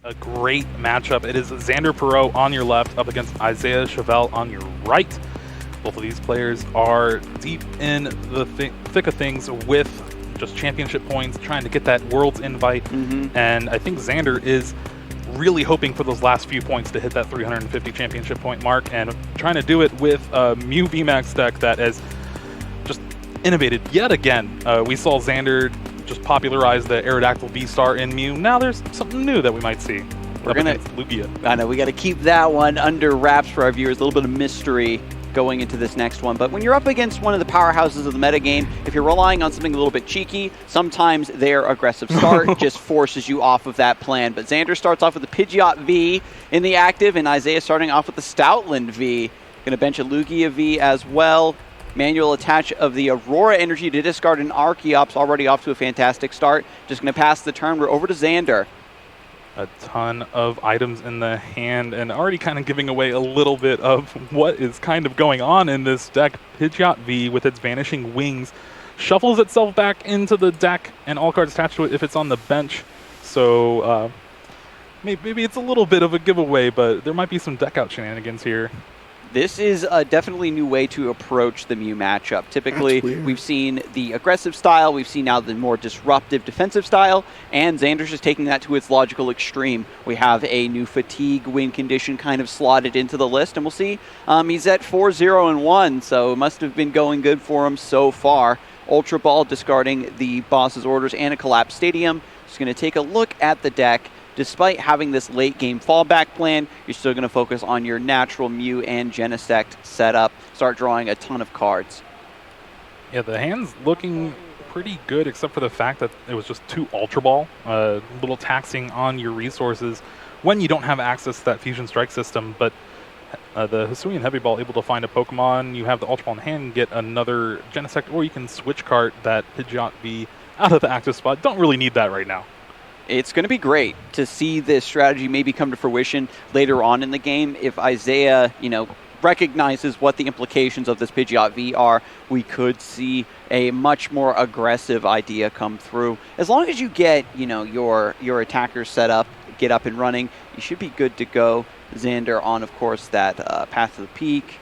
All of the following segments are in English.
A great matchup. It is Xander Perot on your left up against Isaigh Chevelle on your right. Both of these players are deep in the thick of things with just championship points, trying to get that Worlds invite. And I think Xander is really hoping for those last few points to hit that 350 championship point mark, and trying to do it with a Mew VMAX deck that has just innovated yet again. We saw Xander just popularize the Aerodactyl V-Star in Mew. Now there's something new that we might see. We're gonna Lugia. I know we got to keep that one under wraps for our viewers. A little bit of mystery going into this next one. But when you're up against one of the powerhouses of the metagame, if you're relying on something a little bit cheeky, sometimes their aggressive start just forces you off of that plan. But Xander starts off with the Pidgeot V in the active, and Isaigh starting off with the Stoutland V. Going to bench a Lugia V as well. Manual attach of the Aurora Energy to discard an Archeops, already off to a fantastic start. Just going to pass the turn. We're over to Xander. A ton of items in the hand, and already kind of giving away a little bit of what is kind of going on in this deck. Pidgeot V, with its Vanishing Wings, shuffles itself back into the deck, and all cards attached to it if it's on the bench. So maybe it's a little bit of a giveaway, but there might be some deck out shenanigans here. This is a definitely new way to approach the Mew matchup. Typically, we've seen the aggressive style, we've seen now the more disruptive defensive style, and Xander's just taking that to its logical extreme. We have a new fatigue win condition kind of slotted into the list, and we'll see he's at 4-0-1, so it must have been going good for him so far. Ultra Ball discarding the boss's orders and a Collapsed Stadium. Just going to take a look at the deck. Despite having this late game fallback plan, you're still going to focus on your natural Mew and Genesect setup. Start drawing a ton of cards. Yeah, the hand's looking pretty good, except for the fact that it was just 2 Ultra Ball. A little taxing on your resources when you don't have access to that Fusion Strike system. But the Hisuian Heavy Ball able to find a Pokemon, you have the Ultra Ball in hand, get another Genesect, or you can switch cart that Pidgeot V out of the active spot. Don't really need that right now. It's going to be great to see this strategy maybe come to fruition later on in the game. If Isaigh, recognizes what the implications of this Pidgeot V are, we could see a much more aggressive idea come through. As long as you get, your attackers set up, get up and running, you should be good to go. Xander on, of course, that Path to the Peak,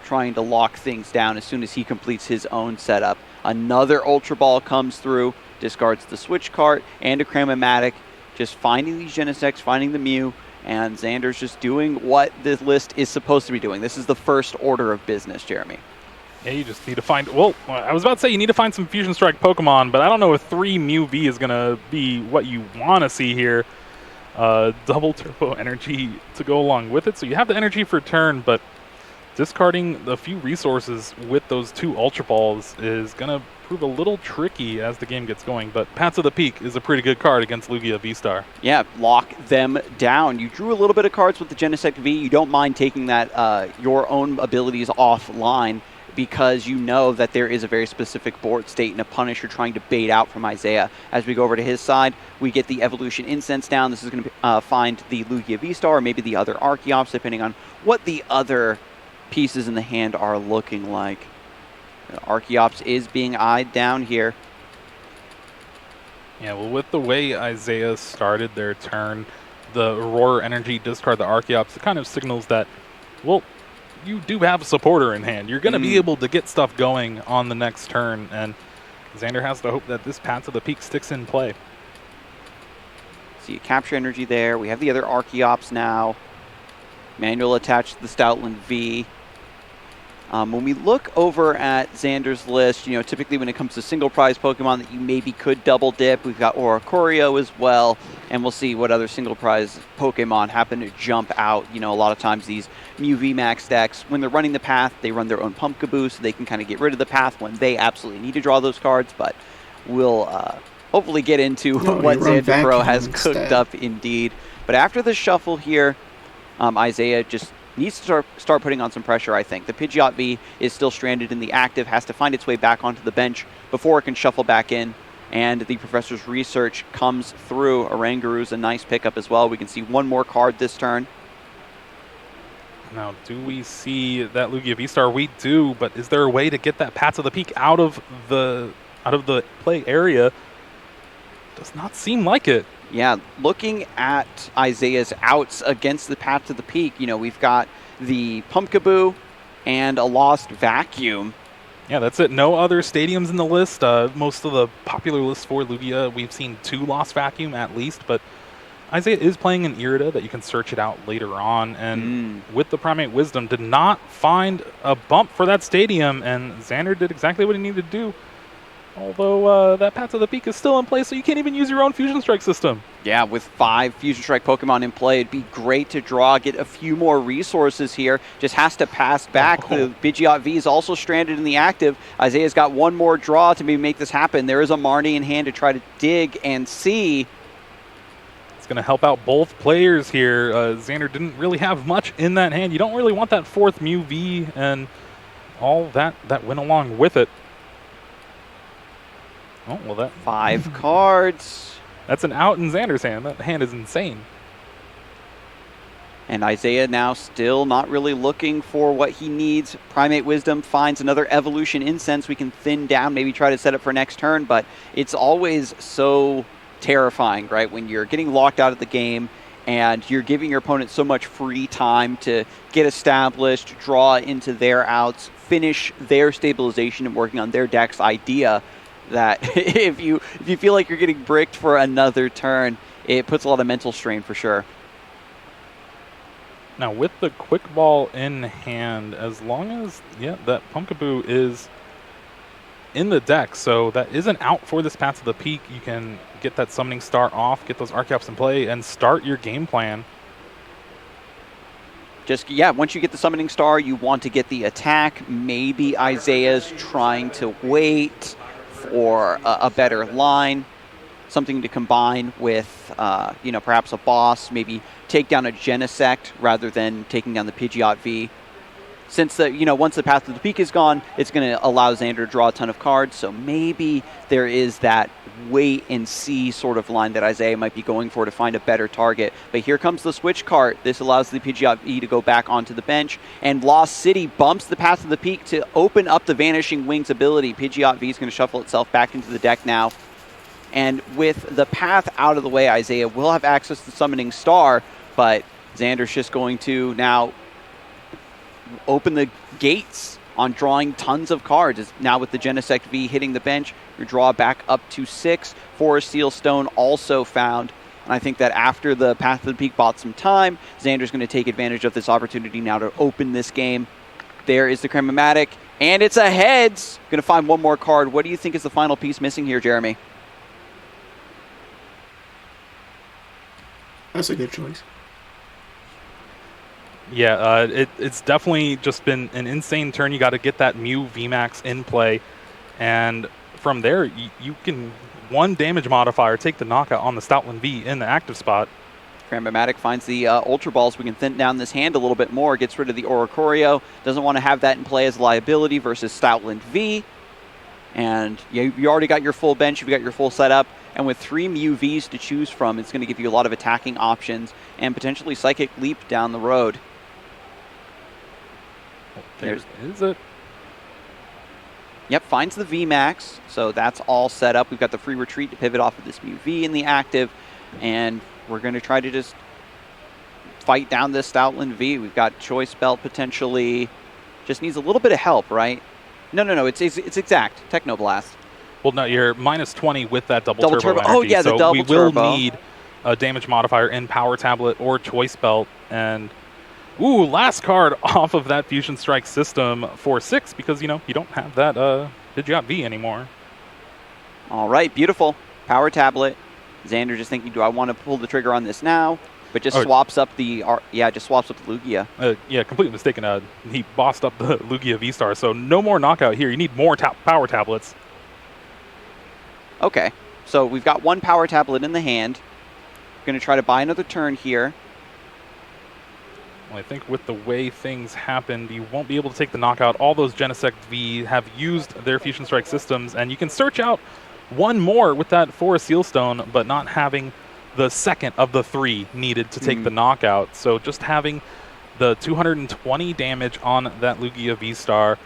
trying to lock things down as soon as he completes his own setup. Another Ultra Ball comes through, discards the Switch Cart and a Cramomatic, just finding these Genesects, finding the Mew, and Xander's just doing what this list is supposed to be doing. This is the first order of business, Jeremy. Yeah, you just need to find, well, I was about to say you need to find some Fusion Strike Pokemon, but I don't know if 3 Mew V is going to be what you want to see here. Double Turbo Energy to go along with it, so you have the energy for turn, but discarding a few resources with those 2 Ultra Balls is going to prove a little tricky as the game gets going, but Path to the Peak is a pretty good card against Lugia V-Star. Yeah, lock them down. You drew a little bit of cards with the Genesect V. You don't mind taking that your own abilities offline because you know that there is a very specific board state and a punish you're trying to bait out from Isaigh. As we go over to his side, we get the Evolution Incense down. This is going to find the Lugia V-Star or maybe the other Archeops, depending on what the other pieces in the hand are looking like. Archeops is being eyed down here. Yeah, well, with the way Isaigh started their turn, the Aurora Energy discard the Archeops, it kind of signals that, well, you do have a supporter in hand. You're going to be able to get stuff going on the next turn, and Xander has to hope that this Path to the Peak sticks in play. So you capture energy there. We have the other Archeops now. Manual attached to the Stoutland V. When we look over at Xander's list, typically when it comes to single prize Pokemon that you maybe could double dip, we've got Oricorio as well, and we'll see what other single prize Pokemon happen to jump out. A lot of times these Mew VMAX decks, when they're running the path, they run their own Pumpkaboo, so they can kind of get rid of the path when they absolutely need to draw those cards, but we'll hopefully get into what Xander Pro has cooked up indeed. But after the shuffle here, Isaigh just needs to start putting on some pressure, I think. The Pidgeot V is still stranded in the active, has to find its way back onto the bench before it can shuffle back in. And the Professor's Research comes through. Orangaru's a nice pickup as well. We can see one more card this turn. Now, do we see that Lugia V-Star? We do, but is there a way to get that Path to the Peak out of the play area? Does not seem like it. Yeah, looking at Isaigh's outs against the Path to the Peak, we've got the Pumpkaboo and a Lost Vacuum. Yeah, that's it. No other stadiums in the list. Most of the popular lists for Lugia, we've seen 2 Lost Vacuum at least, but Isaigh is playing an Irida that you can search it out later on, and with the Primate Wisdom, did not find a bump for that stadium, and Xander did exactly what he needed to do. Although that Path to the Peak is still in place, so you can't even use your own Fusion Strike system. Yeah, with 5 Fusion Strike Pokemon in play, it'd be great to draw, get a few more resources here. Just has to pass back. The Pidgeot V is also stranded in the active. Isaigh's got one more draw to maybe make this happen. There is a Marnie in hand to try to dig and see. It's going to help out both players here. Xander didn't really have much in that hand. You don't really want that 4th Mew V and all that went along with it. Oh, well, that 5 cards. That's an out in Xander's hand. That hand is insane. And Isaigh now still not really looking for what he needs. Primate Wisdom finds another Evolution Incense we can thin down, maybe try to set up for next turn, but it's always so terrifying, right? When you're getting locked out of the game and you're giving your opponent so much free time to get established, draw into their outs, finish their stabilization and working on their deck's idea, that if you feel like you're getting bricked for another turn, it puts a lot of mental strain for sure. Now with the Quick Ball in hand, as long as that Pumpkaboo is in the deck, so that is an out for this Path to the Peak, you can get that Summoning Star off, get those Archeops in play, and start your game plan. Once you get the Summoning Star, you want to get the attack. Maybe Isaigh's trying to wait for a better line, something to combine with, perhaps a boss, maybe take down a Genesect rather than taking down the Pidgeot V. Since once the Path to the Peak is gone, it's going to allow Xander to draw a ton of cards, so maybe there is that wait and see sort of line that Isaigh might be going for to find a better target. But here comes the switch card. This allows the Pidgeot V to go back onto the bench, and Lost City bumps the Path to the Peak to open up the Vanishing Wings ability. Pidgeot V is going to shuffle itself back into the deck now. And with the path out of the way, Isaigh will have access to Summoning Star, but Xander's just going to now open the gates on drawing tons of cards. It's now with the Genesect V hitting the bench, your draw back up to 6. Forest Seal Stone also found. And I think that after the Path to the Peak bought some time, Xander's going to take advantage of this opportunity now to open this game. There is the Cramomatic, and it's a heads. Going to find one more card. What do you think is the final piece missing here, Jeremy? That's a good choice. Yeah, it's definitely just been an insane turn. You got to get that Mew VMAX in play, and from there you can 1 damage modifier, take the knockout on the Stoutland V in the active spot. Cramomatic finds the Ultra Balls. We can thin down this hand a little bit more, gets rid of the Oricorio, doesn't want to have that in play as a liability versus Stoutland V. And you already got your full bench, you've got your full setup, and with 3 Mew Vs to choose from, it's going to give you a lot of attacking options and potentially Psychic Leap down the road. There's it. Yep, finds the VMAX, so that's all set up. We've got the free retreat to pivot off of this Mew V in the active, and we're going to try to just fight down this Stoutland V. We've got Choice Belt potentially. Just needs a little bit of help, right? No, it's exact. Technoblast. Well, no, you're minus 20 with that double turbo energy. Oh, yeah, the double turbo. We will need a damage modifier in Power Tablet or Choice Belt, and ooh, last card off of that Fusion Strike system for 6 because, you don't have that Pidgeot V anymore. All right, beautiful. Power Tablet. Xander just thinking, do I want to pull the trigger on this now? But just swaps up the Lugia. Yeah, completely mistaken. He bossed up the Lugia V-Star, so no more knockout here. You need more Power Tablets. Okay, so we've got 1 Power Tablet in the hand. Going to try to buy another turn here. Well, I think with the way things happened, you won't be able to take the knockout. All those Genesect V have used their Fusion Strike systems, and you can search out 1 more with that Forest Sealstone, but not having the second of the 3 needed to take the knockout. So just having the 220 damage on that Lugia V-Star,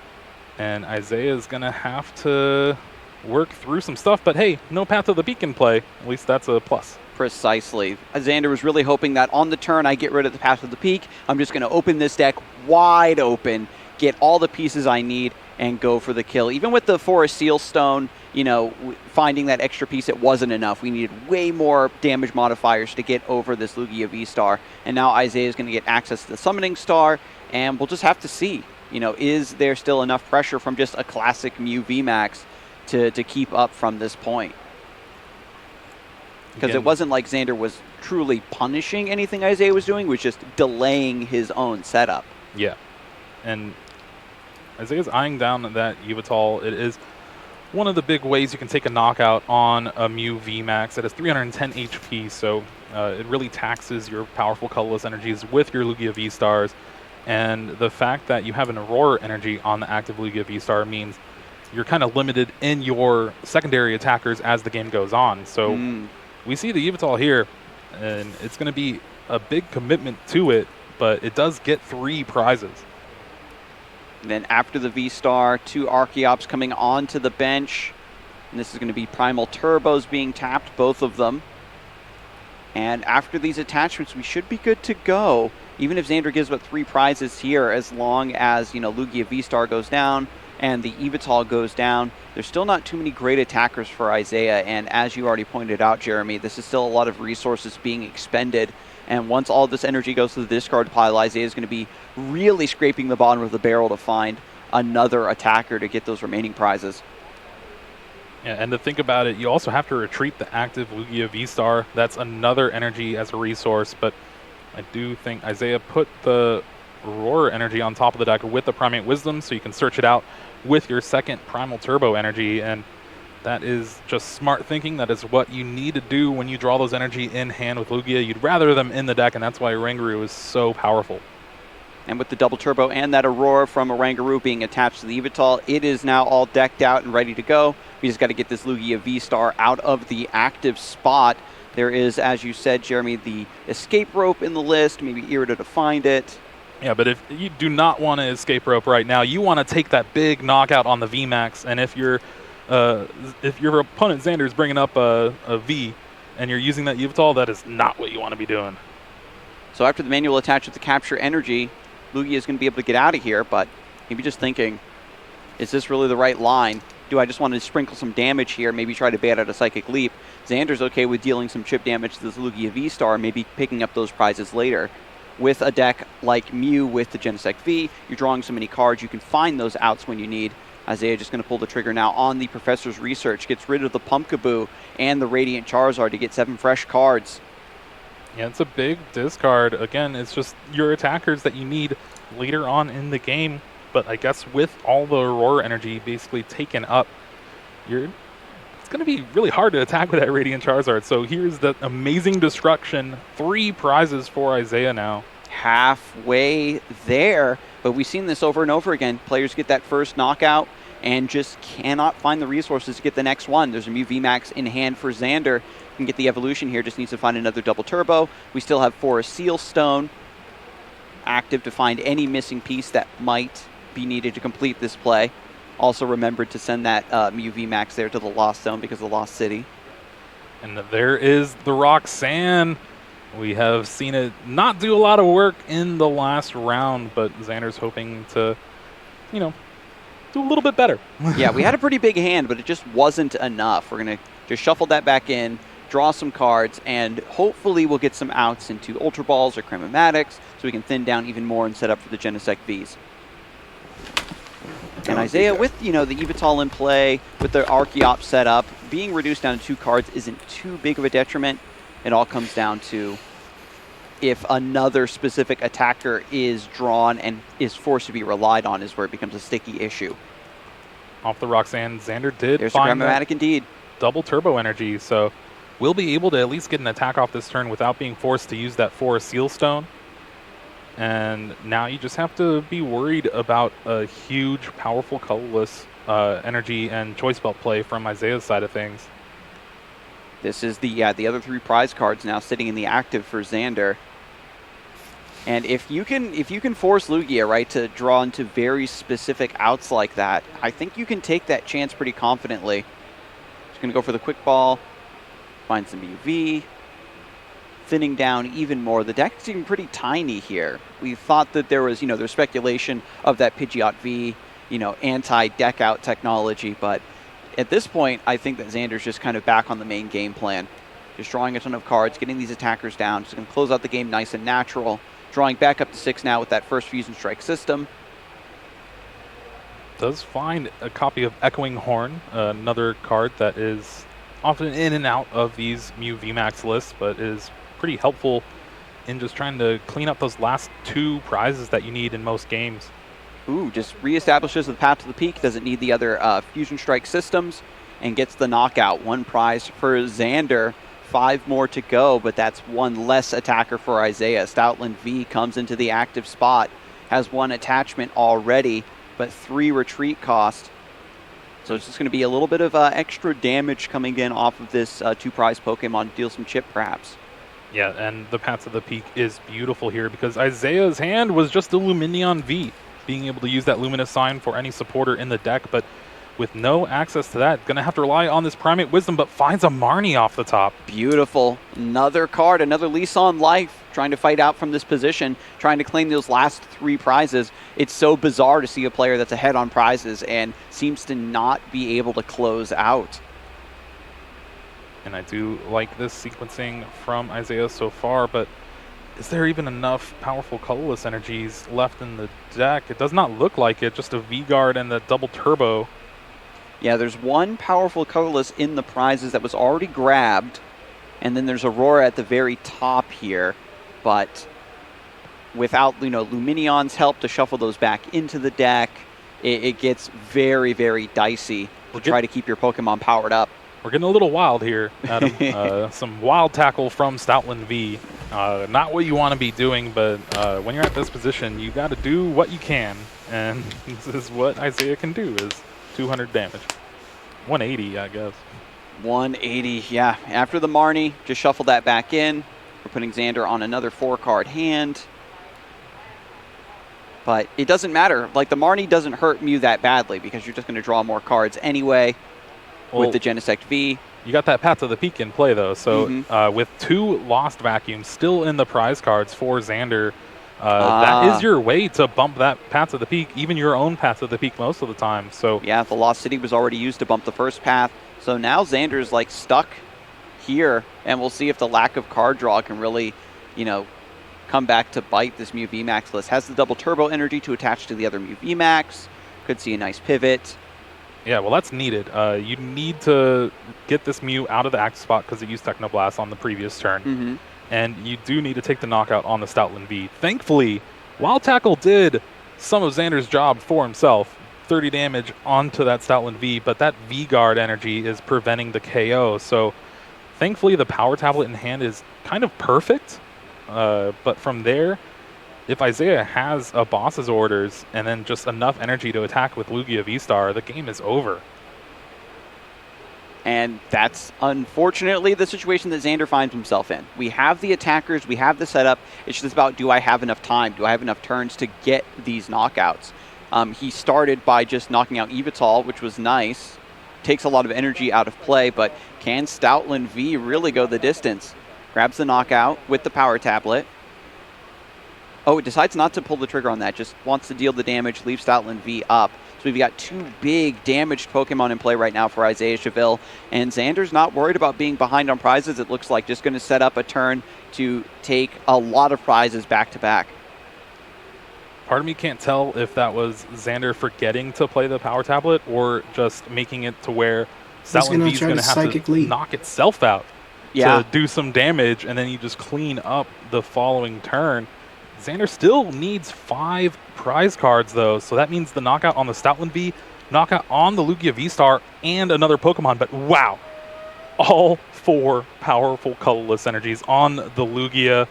and Isaigh is going to have to work through some stuff. But hey, no Path to the Peak in play. At least that's a plus. Precisely. Xander was really hoping that on the turn I get rid of the Path of the Peak. I'm just going to open this deck wide open, get all the pieces I need, and go for the kill. Even with the Forest Seal Stone, you know, finding that extra piece, it wasn't enough. We needed way more damage modifiers to get over this Lugia V-Star. And now Isaigh is going to get access to the Summoning Star, and we'll just have to see, you know, is there still enough pressure from just a classic Mew VMAX to keep up from this point? Because it wasn't like Xander was truly punishing anything Isaigh was doing, it was just delaying his own setup. Yeah. And Isaigh's eyeing down that Yveltal. It is one of the big ways you can take a knockout on a Mew VMAX. It has 310 HP, so it really taxes your powerful colorless energies with your Lugia V-Stars. And the fact that you have an Aurora energy on the active Lugia V-Star means you're kind of limited in your secondary attackers as the game goes on. So we see the Yveltal here, and it's going to be a big commitment to it, but it does get 3 prizes. And then after the V-Star, 2 Archeops coming onto the bench. And this is going to be Primal Turbos being tapped, both of them. And after these attachments, we should be good to go. Even if Xander gives about 3 prizes here, as long as, you know, Lugia V-Star goes down and the Yveltal goes down, there's still not too many great attackers for Isaigh. And as you already pointed out, Jeremy, this is still a lot of resources being expended. And once all this energy goes to the discard pile, Isaigh is going to be really scraping the bottom of the barrel to find another attacker to get those remaining prizes. Yeah, and to think about it, you also have to retreat the active Lugia V-Star. That's another energy as a resource, but I do think Isaigh put the Aurora energy on top of the deck with the Primate Wisdom, so you can search it out with your second Primal Turbo energy, and that is just smart thinking. That is what you need to do when you draw those energy in hand with Lugia. You'd rather them in the deck, and that's why Oranguru is so powerful. And with the double turbo and that Aurora from Oranguru being attached to the Yveltal, it is now all decked out and ready to go. We just got to get this Lugia V-Star out of the active spot. There is, as you said, Jeremy, the escape rope in the list, maybe Irida to find it. Yeah, but if you do not want to escape rope right now, you want to take that big knockout on the VMAX, and if your opponent Xander is bringing up a V and you're using that Yveltal, that is not what you want to be doing. So after the manual attach with the capture energy, Lugia is going to be able to get out of here, but maybe just thinking, is this really the right line? Do I just want to sprinkle some damage here, maybe try to bait out a Psychic Leap? Xander's okay with dealing some chip damage to this Lugia V-Star, maybe picking up those prizes later. With a deck like Mew with the Genesect V, you're drawing so many cards, you can find those outs when you need. Isaigh just going to pull the trigger now on the Professor's Research, gets rid of the Pumpkaboo and the Radiant Charizard to get 7 fresh cards. Yeah, it's a big discard. Again, it's just your attackers that you need later on in the game. But I guess with all the Aurora energy basically taken up, it's going to be really hard to attack with that Radiant Charizard. So here's the amazing destruction. 3 prizes for Isaigh now. Halfway there, but we've seen this over and over again. Players get that first knockout and just cannot find the resources to get the next one. There's a Mew VMAX in hand for Xander. Can get the evolution here, just needs to find another double turbo. We still have Forest Seal Stone active to find any missing piece that might be needed to complete this play. Also remembered to send that Mew VMAX there to the Lost Zone because of the Lost City. And there is the Roxanne. We have seen it not do a lot of work in the last round, but Xander's hoping to, you know, do a little bit better. Yeah, we had a pretty big hand, but it just wasn't enough. We're going to just shuffle that back in, draw some cards, and hopefully we'll get some outs into Ultra Balls or Chromatics so we can thin down even more and set up for the Genesect Vs. And Isaigh, with, you know, the Yveltal in play, with the Archeops set up, being reduced down to 2 cards isn't too big of a detriment. It all comes down to if another specific attacker is drawn and is forced to be relied on is where it becomes a sticky issue. Off the Roxanne, Xander did There's find the Chromamatic indeed. Double turbo energy, so we'll be able to at least get an attack off this turn without being forced to use that Forest Seal Stone. And now you just have to be worried about a huge, powerful, colorless energy and choice belt play from Isaigh's side of things. This is the other 3 prize cards now sitting in the active for Xander. And if you can force Lugia, right, to draw into very specific outs like that, I think you can take that chance pretty confidently. Just going to go for the quick ball, find some UV, thinning down even more. The deck is even pretty tiny here. We thought that there was, there's speculation of that Pidgeot V, anti-deck out technology, but at this point, I think that Xander's just kind of back on the main game plan. Just drawing a ton of cards, getting these attackers down, just going to close out the game nice and natural. Drawing back up to 6 now with that first Fusion Strike system. Does find a copy of Echoing Horn, another card that is often in and out of these Mew VMAX lists, but is pretty helpful in just trying to clean up those last 2 prizes that you need in most games. Ooh, just reestablishes the path to the peak, doesn't need the other Fusion Strike systems, and gets the knockout. 1 prize for Xander, 5 more to go, but that's 1 less attacker for Isaigh. Stoutland V comes into the active spot, has 1 attachment already, but 3 retreat cost. So it's just going to be a little bit of extra damage coming in off of this 2 prize Pokemon to deal some chip, perhaps. Yeah, and the path to the peak is beautiful here because Isaiah's hand was just a Lumineon V, being able to use that Luminous Sign for any supporter in the deck, but with no access to that, going to have to rely on this Primate Wisdom, but finds a Marnie off the top. Beautiful. Another card, another lease on life, trying to fight out from this position, trying to claim those last 3 prizes. It's so bizarre to see a player that's ahead on prizes and seems to not be able to close out. And I do like this sequencing from Isaigh so far, but is there even enough powerful colorless energies left in the deck? It does not look like it, just a V-Guard and the double turbo. Yeah, there's 1 powerful colorless in the prizes that was already grabbed, and then there's Aurora at the very top here, but without Lumineon's help to shuffle those back into the deck, it gets very, very dicey to try to keep your Pokemon powered up. We're getting a little wild here, Adam. Some wild tackle from Stoutland V. Not what you want to be doing, but when you're at this position, you got to do what you can, and this is what Isaigh can do, is 200 damage. 180, I guess. 180, yeah. After the Marnie, just shuffle that back in. We're putting Xander on another 4-card hand. But it doesn't matter. Like, the Marnie doesn't hurt Mew that badly because you're just going to draw more cards anyway with the Genesect V. You got that path to the peak in play, though. So with 2 Lost Vacuums still in the prize cards for Xander, that is your way to bump that path to the peak, even your own path to the peak most of the time. So yeah, the Lost City was already used to bump the first path. So now Xander's like stuck here, and we'll see if the lack of card draw can really, come back to bite this Mew VMAX list. Has the double turbo energy to attach to the other Mew VMAX. Could see a nice pivot. Yeah, well, that's needed. You need to get this Mew out of the active spot because it used Technoblast on the previous turn. And you do need to take the knockout on the Stoutland V. Thankfully, Wild Tackle did some of Xander's job for himself. 30 damage onto that Stoutland V, but that V-Guard energy is preventing the KO. So thankfully, the Power Tablet in hand is kind of perfect. But from there, if Isaigh has a boss's orders and then just enough energy to attack with Lugia V-Star, the game is over. And that's unfortunately the situation that Xander finds himself in. We have the attackers, we have the setup. It's just about, do I have enough time? Do I have enough turns to get these knockouts? He started by just knocking out Evital, which was nice. Takes a lot of energy out of play, but can Stoutland V really go the distance? Grabs the knockout with the Power Tablet. Oh, it decides not to pull the trigger on that. Just wants to deal the damage, leave Stoutland V up. So we've got 2 big damaged Pokemon in play right now for Isaigh Cheville. And Xander's not worried about being behind on prizes, it looks like. Just going to set up a turn to take a lot of prizes back to back. Part of me can't tell if that was Xander forgetting to play the Power Tablet or just making it to where Stoutland V is going to have to knock itself out to do some damage, and then you just clean up the following turn. Xander still needs 5 prize cards, though, so that means the knockout on the Stoutland V, knockout on the Lugia V-Star, and another Pokemon. But wow, all 4 powerful colorless energies on the Lugia.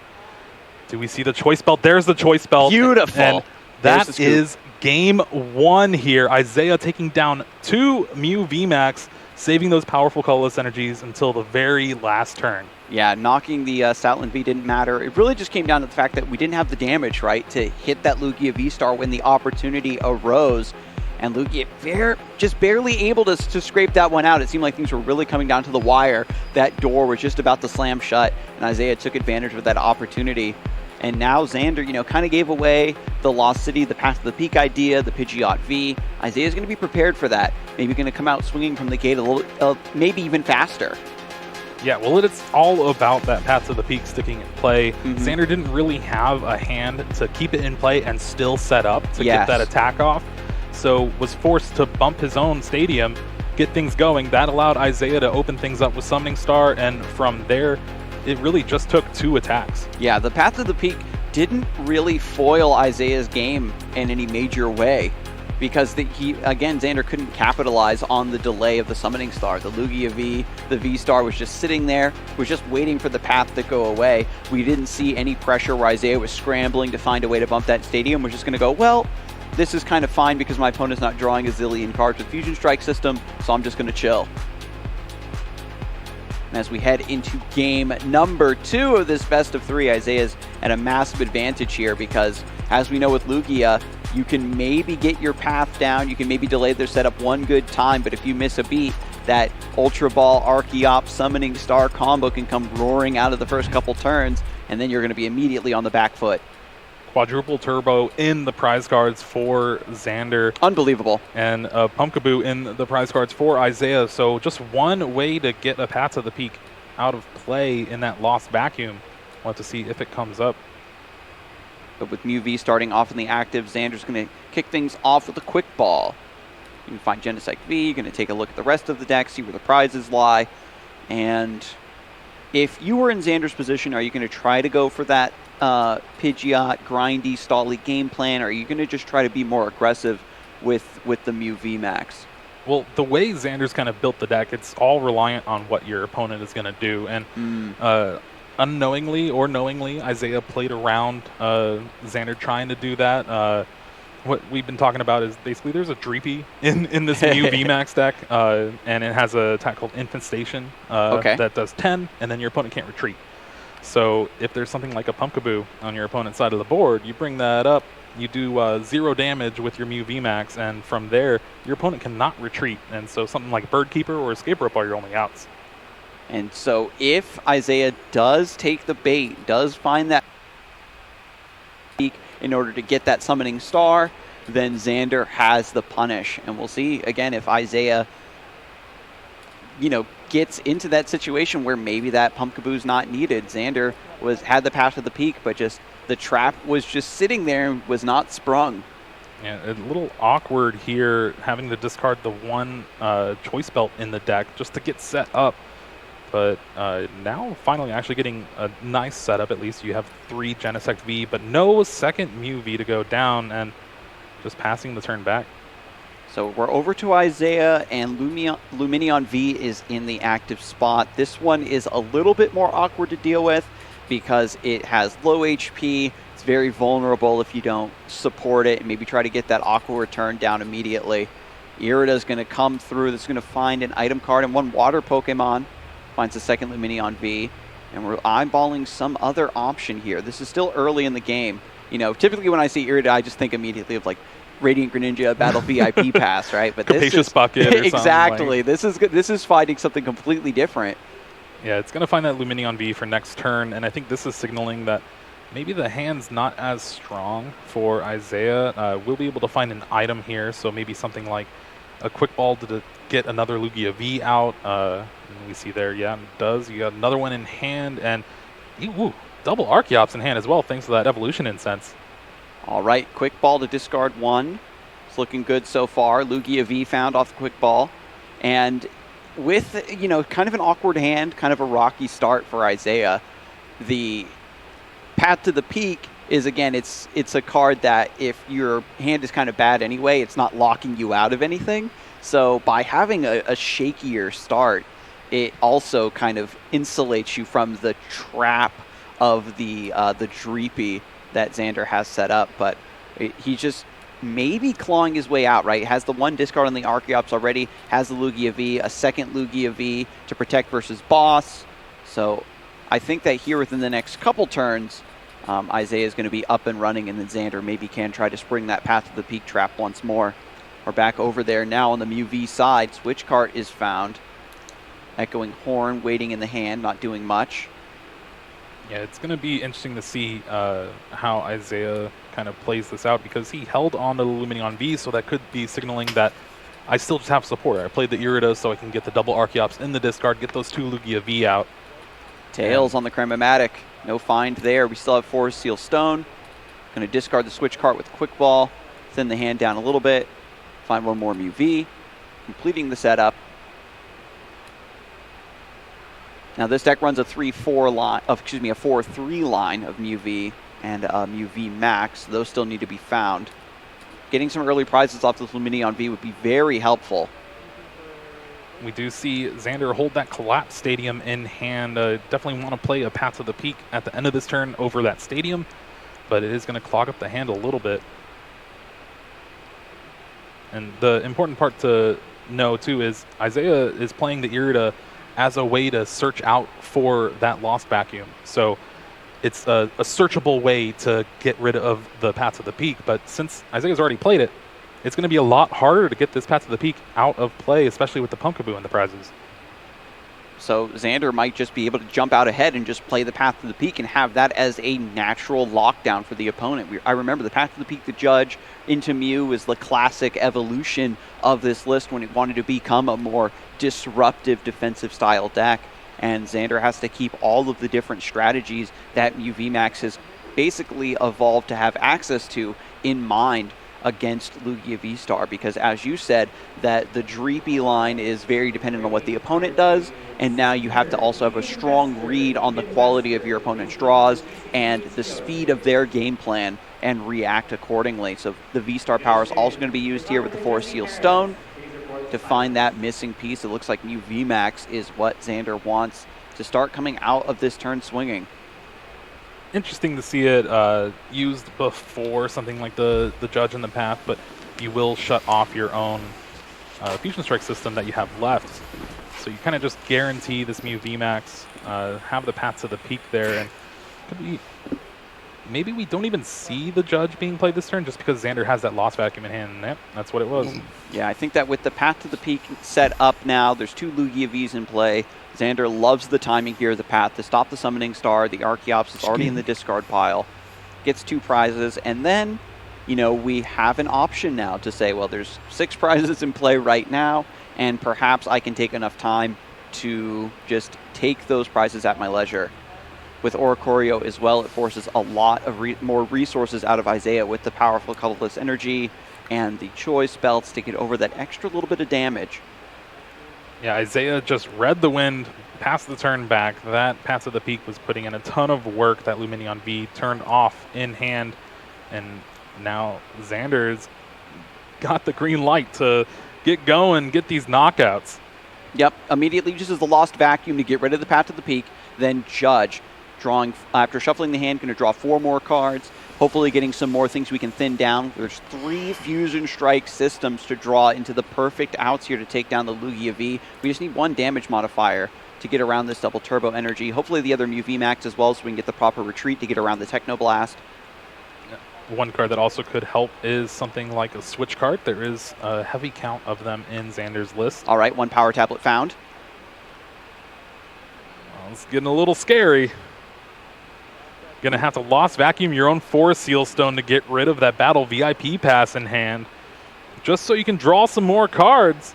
Do we see the choice belt? There's the choice belt. Beautiful. And that is game 1 here. Isaigh taking down 2 Mew VMAX, saving those powerful colorless energies until the very last turn. Yeah, knocking the Stoutland V didn't matter. It really just came down to the fact that we didn't have the damage, right, to hit that Lugia V-Star when the opportunity arose. And Lugia just barely able to scrape that one out. It seemed like things were really coming down to the wire. That door was just about to slam shut, and Isaigh took advantage of that opportunity. And now Xander, kind of gave away the Lost City, the Path to the Peak idea, the Pidgeot V. Isaiah's going to be prepared for that. Maybe going to come out swinging from the gate a little, maybe even faster. Yeah, well, it's all about that Path to the Peak sticking in play. Xander didn't really have a hand to keep it in play and still set up to get that attack off. So was forced to bump his own stadium, get things going. That allowed Isaigh to open things up with Summoning Star, and from there, it really just took 2 attacks. Yeah, the Path to the Peak didn't really foil Isaiah's game in any major way, because Xander couldn't capitalize on the delay of the Summoning Star. The Lugia V, the V-Star was just sitting there, was just waiting for the path to go away. We didn't see any pressure where Isaiah was scrambling to find a way to bump that stadium. We're just going to go, well, this is kind of fine because my opponent's not drawing a zillion cards with Fusion Strike system, so I'm just going to chill. And as we head into game number 2 of this best of 3, Isaiah's at a massive advantage here because, as we know with Lugia, you can maybe get your path down, you can maybe delay their setup one good time, but if you miss a beat, that Ultra Ball, Archeop, Summoning Star combo can come roaring out of the first couple turns, and then you're going to be immediately on the back foot. Quadruple Turbo in the prize cards for Xander. Unbelievable. And Pumpkaboo in the prize cards for Isaiah. So just one way to get a Path to the Peak out of play in that lost vacuum. We'll have to see if it comes up. But with Mew V starting off in the active, Xander's going to kick things off with a Quick Ball. You can find Genesect V, you're going to take a look at the rest of the deck, see where the prizes lie. And if you were in Xander's position, are you going to try to go for that Pidgeot, grindy, stally game plan, or are you going to just try to be more aggressive with the Mew V Max? Well, the way Xander's kind of built the deck, it's all reliant on what your opponent is going to do. And unknowingly or knowingly, Isaiah played around Xander trying to do that. What we've been talking about is basically there's a Dreepy in this Mew VMAX deck, and it has a attack called Infestation that does 10, and then your opponent can't retreat. So if there's something like a Pumpkaboo on your opponent's side of the board, you bring that up, you do 0 damage with your Mew VMAX, and from there, your opponent cannot retreat. And so something like Bird Keeper or Escape Rope are your only outs. And so if Isaiah does take the bait, does find that peak in order to get that Summoning Star, then Xander has the punish. And we'll see, again, if Isaiah, gets into that situation where maybe that Pumpkaboo's not needed. Xander had the Path to the Peak, but just the trap was just sitting there and was not sprung. Yeah, a little awkward here having to discard the one Choice Belt in the deck just to get set up. But now finally actually getting a nice setup. At least you have 3 Genesect V, but no second Mew V to go down, and just passing the turn back. So we're over to Isaiah, and Lumineon V is in the active spot. This one is a little bit more awkward to deal with because it has low HP. It's very vulnerable if you don't support it and maybe try to get that Aqua return down immediately. Irida's going to come through. That's going to find an item card and 1 water Pokemon. Finds the second Lumineon V. And we're eyeballing some other option here. This is still early in the game. Typically when I see Irida, I just think immediately of like Radiant Greninja Battle VIP Pass, right? But this is bucket or exactly. Like. This is finding something completely different. Yeah, it's going to find that Lumineon V for next turn, and I think this is signaling that maybe the hand's not as strong for Isaiah. We'll be able to find an item here, so maybe something like a Quick Ball to get another Lugia V out. And we see there, yeah, it does. You got another one in hand, and double Archeops in hand as well, thanks to that Evolution Incense. All right, Quick Ball to discard 1. It's looking good so far. Lugia V found off the Quick Ball. And with, kind of an awkward hand, kind of a rocky start for Isaiah, the Path to the Peak is, again, it's a card that if your hand is kind of bad anyway, it's not locking you out of anything. So by having a shakier start, it also kind of insulates you from the trap of the Dreepy that Xander has set up, but he's just maybe clawing his way out, right? Has the 1 discard on the Archeops already, has the Lugia V, a second Lugia V to protect versus boss. So I think that here within the next couple turns, Isaiah is going to be up and running, and then Xander maybe can try to spring that Path to the Peak trap once more. are back over there now on the Mew V side. Switch cart is found. Echoing horn, waiting in the hand, not doing much. Yeah, it's going to be interesting to see how Isaigh kind of plays this out, because he held on to the Lumineon V, so that could be signaling that I still just have support. I played the Irida so I can get the double Archeops in the discard, get those 2 Lugia V out. Tails on the Chrematic. No find there. We still have Forest Seal Stone. Going to discard the Switch cart with Quick Ball. Thin the hand down a little bit. Find one more Mew V. Completing the setup. Now this deck runs a 3-4 line, a 4-3 line of Mew V and Mew V Max. Those still need to be found. Getting some early prizes off this Lumineon V would be very helpful. We do see Xander hold that Collapse Stadium in hand. Definitely want to play a Path to the Peak at the end of this turn over that Stadium, but it is going to clog up the hand a little bit. And the important part to know, too, is Isaigh is playing the Irida as a way to search out for that lost vacuum. So it's a searchable way to get rid of the Path to the Peak, but since Isaiah's already played it, it's going to be a lot harder to get this Path to the Peak out of play, especially with the Pumpkaboo and the prizes. So Xander might just be able to jump out ahead and just play the Path to the Peak and have that as a natural lockdown for the opponent. I remember the Path to the Peak, the Judge into Mew is the classic evolution of this list when it wanted to become a more disruptive defensive style deck. And Xander has to keep all of the different strategies that Mew VMAX has basically evolved to have access to in mind against Lugia V-Star, because as you said, that the Dreepy line is very dependent on what the opponent does, and now you have to also have a strong read on the quality of your opponent's draws and the speed of their game plan and react accordingly. So the V-Star power is also going to be used here with the Forest Seal Stone to find that missing piece. It looks like Mew VMAX is what Xander wants to start coming out of this turn swinging. Interesting to see it used before something like the Judge in the Path, but you will shut off your own Fusion Strike system that you have left. So you kind of just guarantee this Mew VMAX, have the Path to the Peak there, and could we, maybe we don't even see the Judge being played this turn just because Xander has that Lost Vacuum in hand. Yep, that's what it was. Yeah, I think that with the Path to the Peak set up now, there's 2 Lugia Vs in play. Xander loves the timing here of the Path to stop the Summoning Star. The Archeops is already in the discard pile. Gets 2 prizes, and then, you know, we have an option now to say, well, there's 6 prizes in play right now, and perhaps I can take enough time to just take those prizes at my leisure. With Oricorio as well, it forces a lot of more resources out of Isaigh with the powerful Colorless Energy and the Choice Belts to get over that extra little bit of damage. Yeah, Isaigh just read the wind, passed the turn back. That Path to the Peak was putting in a ton of work. That Lumineon V turned off in hand, and now Xander's got the green light to get going, get these knockouts. Yep, immediately uses the Lost Vacuum to get rid of the Path to the Peak, then Judge. Drawing, after shuffling the hand, going to draw 4 more cards, hopefully getting some more things we can thin down. There's 3 Fusion Strike systems to draw into the perfect outs here to take down the Lugia V. We just need 1 damage modifier to get around this double turbo energy. Hopefully the other Mew VMAX as well, so we can get the proper retreat to get around the Technoblast. One card that also could help is something like a Switch card. There is a heavy count of them in Xander's list. All right, 1 Power Tablet found. Well, it's getting a little scary. Going to have to Lost Vacuum your own Forest Seal Stone to get rid of that Battle VIP pass in hand, just so you can draw some more cards.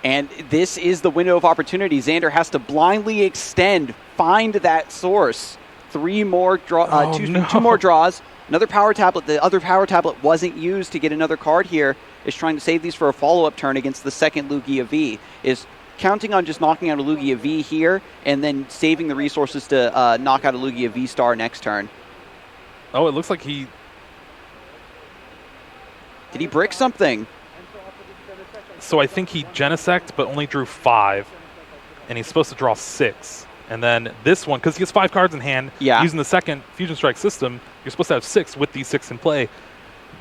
And this is the window of opportunity. Xander has to blindly extend, find that source. 2 more draws. Another Power Tablet. The other Power Tablet wasn't used to get another card here. Is trying to save these for a follow-up turn against the second Lugia V. Is counting on just knocking out a Lugia V here and then saving the resources to knock out a Lugia V-Star next turn. Oh, it looks like he... Did he brick something? So I think he Genesect, but only drew 5. And he's supposed to draw 6. And then this one, because he has 5 cards in hand, using the second Fusion Strike system, you're supposed to have 6 with these 6 in play.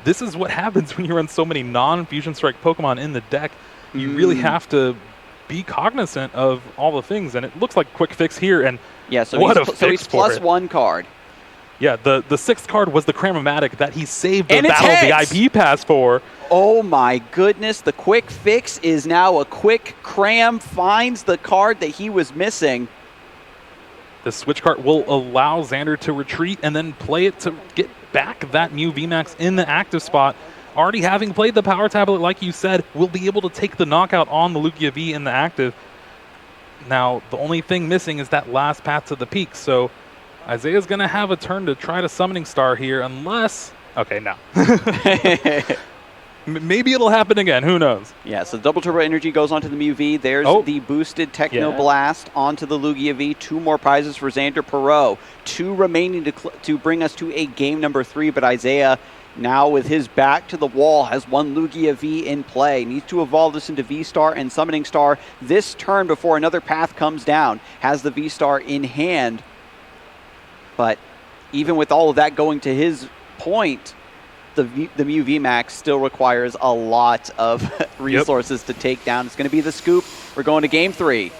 This is what happens when you run so many non-Fusion Strike Pokemon in the deck. You really have to be cognizant of all the things, and it looks like quick fix here, and yeah, so what he's plus 1 card. Yeah, the 6th card was the Cram-O-Matic that he saved the And it's Battle heads! VIP pass for. Oh my goodness, the quick fix is now a quick cram, finds the card that he was missing. The switch card will allow Xander to retreat and then play it to get back that Mew VMAX in the active spot. Already having played the Power Tablet, like you said, will be able to take the knockout on the Lugia V in the active. Now, the only thing missing is that last path to the peak, so Isaiah's going to have a turn to try to Summoning Star here, unless... Okay, no. Maybe it'll happen again. Who knows? Yeah, so Double Turbo Energy goes onto the Mew V. There's the boosted Techno Blast onto the Lugia V. 2 more prizes for Xander Perot. 2 remaining to bring us to a game number 3, but Isaiah, now with his back to the wall, has 1 Lugia V in play. Needs to evolve this into V-Star and Summoning Star this turn before another path comes down. Has the V-Star in hand. But even with all of that going to his point, the Mew VMAX still requires a lot of resources to take down. It's going to be the scoop. We're going to game 3.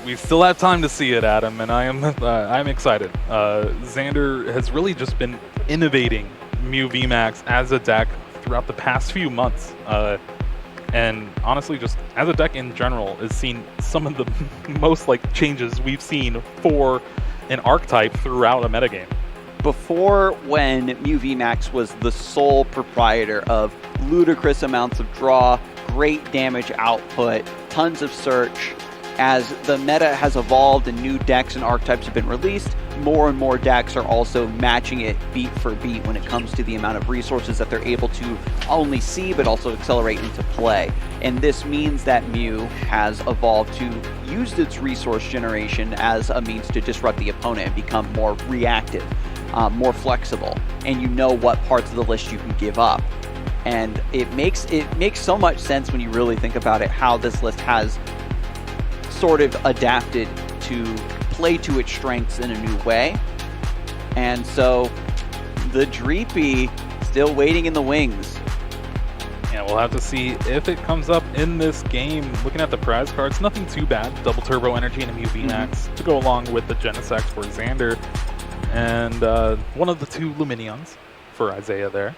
We still have time to see it, Adam, and I'm excited. Xander has really just been innovating Mew VMAX as a deck throughout the past few months. And honestly, just as a deck in general, has seen some of the most changes we've seen for an archetype throughout a metagame. Before, when Mew VMAX was the sole proprietor of ludicrous amounts of draw, great damage output, tons of search, as the meta has evolved and new decks and archetypes have been released, more and more decks are also matching it beat for beat when it comes to the amount of resources that they're able to only see but also accelerate into play. And this means that Mew has evolved to use its resource generation as a means to disrupt the opponent and become more reactive, more flexible, and you know what parts of the list you can give up. And it makes so much sense when you really think about it, how this list has sort of adapted to play to its strengths in a new way. And so the Dreepy still waiting in the wings. Yeah, we'll have to see if it comes up in this game. Looking at the prize cards, nothing too bad. Double Turbo Energy and a Mew VMAX to go along with the Genesect for Xander. And one of the 2 Luminions for Isaiah there.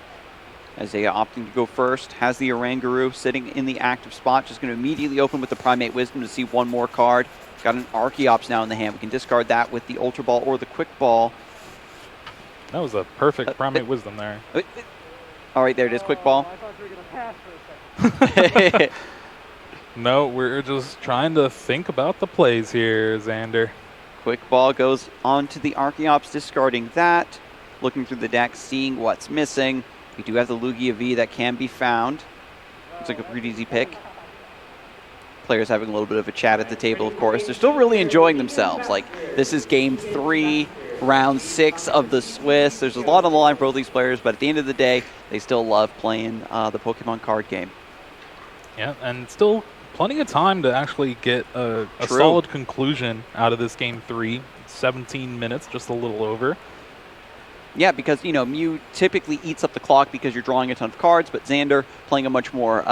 Isaiah opting to go first, has the Oranguru sitting in the active spot, just going to immediately open with the Primate Wisdom to see 1 more card. Got an Archeops now in the hand. We can discard that with the Ultra Ball or the Quick Ball. That was a perfect Primate Wisdom there. All right, there it is, Quick Ball. I thought you were going to pass for a second. No, we're just trying to think about the plays here, Xander. Quick Ball goes on to the Archeops, discarding that. Looking through the deck, seeing what's missing. We do have the Lugia V that can be found. Looks like a pretty easy pick. Players having a little bit of a chat at the table, of course. They're still really enjoying themselves. This is game 3, round 6 of the Swiss. There's a lot on the line for both these players, but at the end of the day, they still love playing the Pokemon card game. Yeah, and still plenty of time to actually get a solid conclusion out of this game 3. 17 minutes, just a little over. Yeah, because, Mew typically eats up the clock because you're drawing a ton of cards, but Xander playing a much more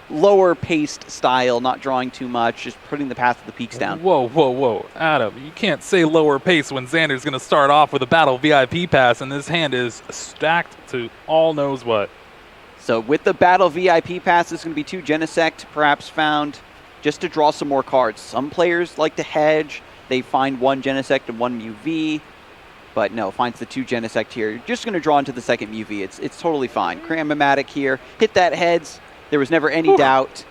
lower-paced style, not drawing too much, just putting the path of the peaks down. Whoa. Adam, you can't say lower pace when Xander's going to start off with a Battle VIP pass, and this hand is stacked to all knows what. So with the Battle VIP pass, there's going to be 2 Genesect perhaps found just to draw some more cards. Some players like to hedge. They find 1 Genesect and 1 Mew V. But no, finds the 2 Genesect here. You're just going to draw into the second Mew V. It's totally fine. Cram-O-Matic here. Hit that heads. There was never any doubt.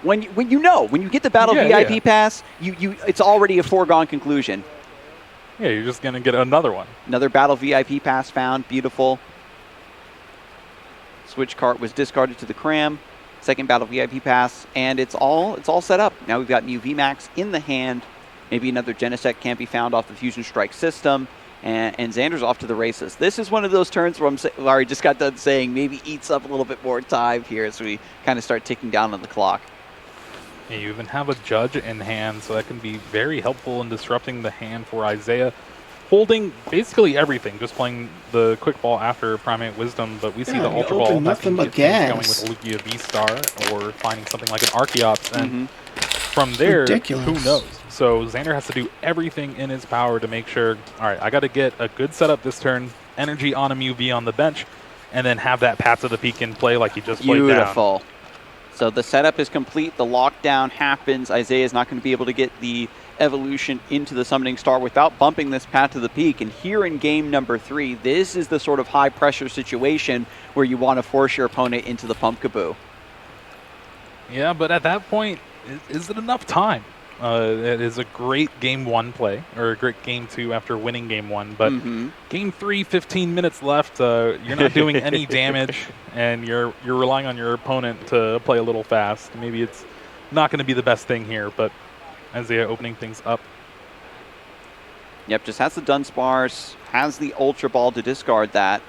When you get the Battle VIP pass, it's already a foregone conclusion. Yeah, you're just going to get another one. Another Battle VIP pass found. Beautiful. Switch cart was discarded to the Cram. Second Battle VIP pass, and it's all set up. Now we've got Mew VMAX in the hand. Maybe another Genesect can't be found off the Fusion Strike system. And Xander's off to the races. This is one of those turns where I just got done saying maybe eats up a little bit more time here as we kind of start ticking down on the clock. Yeah, you even have a Judge in hand, so that can be very helpful in disrupting the hand for Isaiah. Holding basically everything, just playing the Quick Ball after Primate Wisdom, but we see the Ultra Ball that can get things going with Lugia V-Star or finding something like an Archeops. And from there, Ridiculous. who knows? So Xander has to do everything in his power to make sure, all right, I got to get a good setup this turn, energy on a Mew V on the bench, and then have that Path to the Peak in play like he just played down. Beautiful. So the setup is complete. The lockdown happens. Isaigh is not going to be able to get the evolution into the Summoning Star without bumping this Path to the Peak. And here in game number 3, this is the sort of high-pressure situation where you want to force your opponent into the Pumpkaboo. Yeah, but at that point, is it enough time? It is a great game 1 play, or a great game 2 after winning game 1. But game 3, 15 minutes left. You're not doing any damage, and you're relying on your opponent to play a little fast. Maybe it's not going to be the best thing here, but Isaigh opening things up. Yep, just has the Dunsparce, has the Ultra Ball to discard that.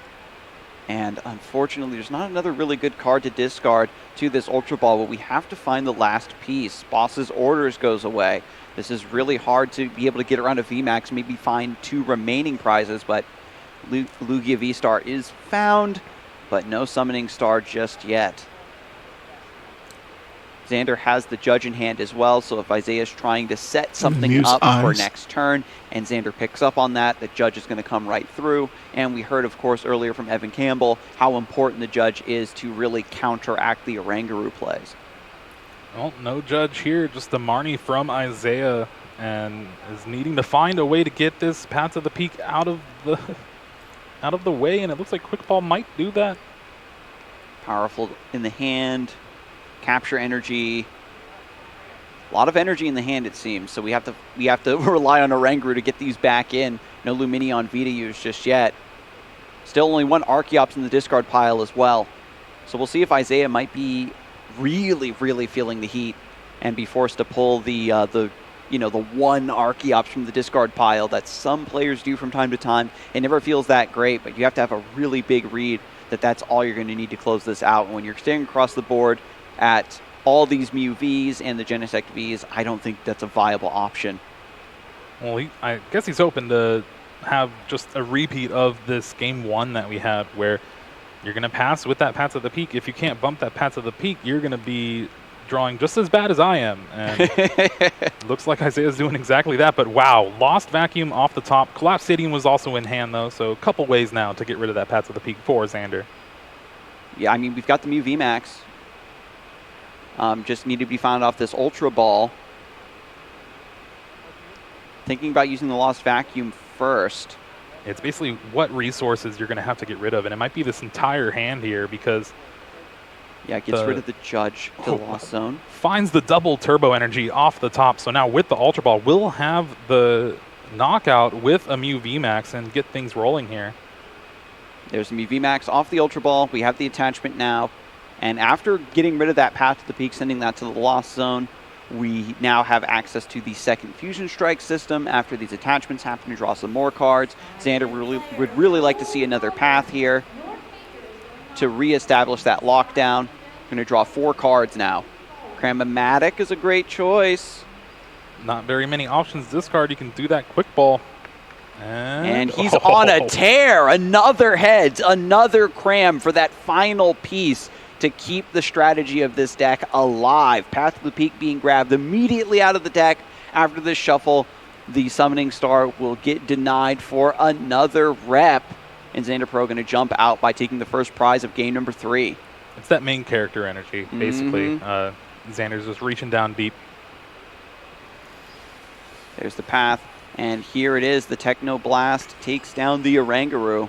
And unfortunately, there's not another really good card to discard to this Ultra Ball, but we have to find the last piece. Boss's Orders goes away. This is really hard to be able to get around a VMAX, maybe find 2 remaining prizes, but Lugia V-Star is found, but no Summoning Star just yet. Xander has the Judge in hand as well, so if Isaigh is trying to set something Mew's up for eyes. next turn, and Xander picks up on that, the Judge is going to come right through. And we heard, of course, earlier from Evan Campbell how important the Judge is to really counteract the Oranguru plays. Well, no Judge here, just the Marnie from Isaigh, and is needing to find a way to get this Path to the Peak out of the way, and it looks like Quick Ball might do that. Powerful in the hand. Capture energy. A lot of energy in the hand, it seems. So we have to rely on Oranguru to get these back in. No Lumineon V to use just yet. Still only 1 Archeops in the discard pile as well. So we'll see if Isaigh might be really, really feeling the heat and be forced to pull the 1 Archeops from the discard pile that some players do from time to time. It never feels that great, but you have to have a really big read that that's all you're going to need to close this out. And when you're staring across the board at all these Mew Vs and the Genesect Vs, I don't think that's a viable option. Well, I guess he's hoping to have just a repeat of this game 1 that we had, where you're going to pass with that Path to the Peak. If you can't bump that Path to the Peak, you're going to be drawing just as bad as I am. And looks like Isaigh is doing exactly that. But wow, Lost Vacuum off the top. Collapse Stadium was also in hand, though, so a couple ways now to get rid of that Path to the Peak for Xander. Yeah, I mean, we've got the Mew VMAX. Just need to be found off this Ultra Ball. Thinking about using the Lost Vacuum first. It's basically what resources you're going to have to get rid of, and it might be this entire hand here because... Yeah, it gets rid of the Judge to the Lost Zone. Finds the double turbo energy off the top, so now with the Ultra Ball, we'll have the knockout with a Mew VMAX and get things rolling here. There's the Mew VMAX off the Ultra Ball. We have the attachment now. And after getting rid of that Path to the Peak, sending that to the Lost Zone, we now have access to the second Fusion Strike system. After these attachments happen to draw some more cards, Xander would really like to see another path here to reestablish that lockdown. Going to draw 4 cards now. Cram-O-Matic is a great choice. Not very many options this card. You can do that Quick Ball. And he's on a tear. Another Heads, another Cram for that final piece to keep the strategy of this deck alive. Path to the Peak being grabbed immediately out of the deck after this shuffle. The Summoning Star will get denied for another rep. And Xander Pro going to jump out by taking the first prize of game number 3. It's that main character energy, basically. Xander's just reaching down deep. There's the path. And here it is. The Techno Blast takes down the Oranguru.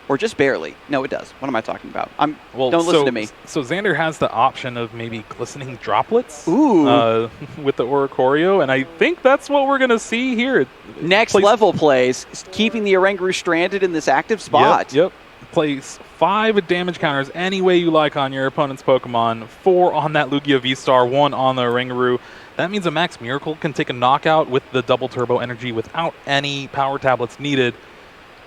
Or just barely. No, it does. What am I talking about? Don't listen to me. So Xander has the option of maybe glistening droplets with the Oricorio, and I think that's what we're going to see here. Next level plays, keeping the Oranguru stranded in this active spot. Yep. Place 5 damage counters any way you like on your opponent's Pokemon. 4 on that Lugia V-Star, 1 on the Oranguru. That means a Max Miracle can take a knockout with the double turbo energy without any power tablets needed.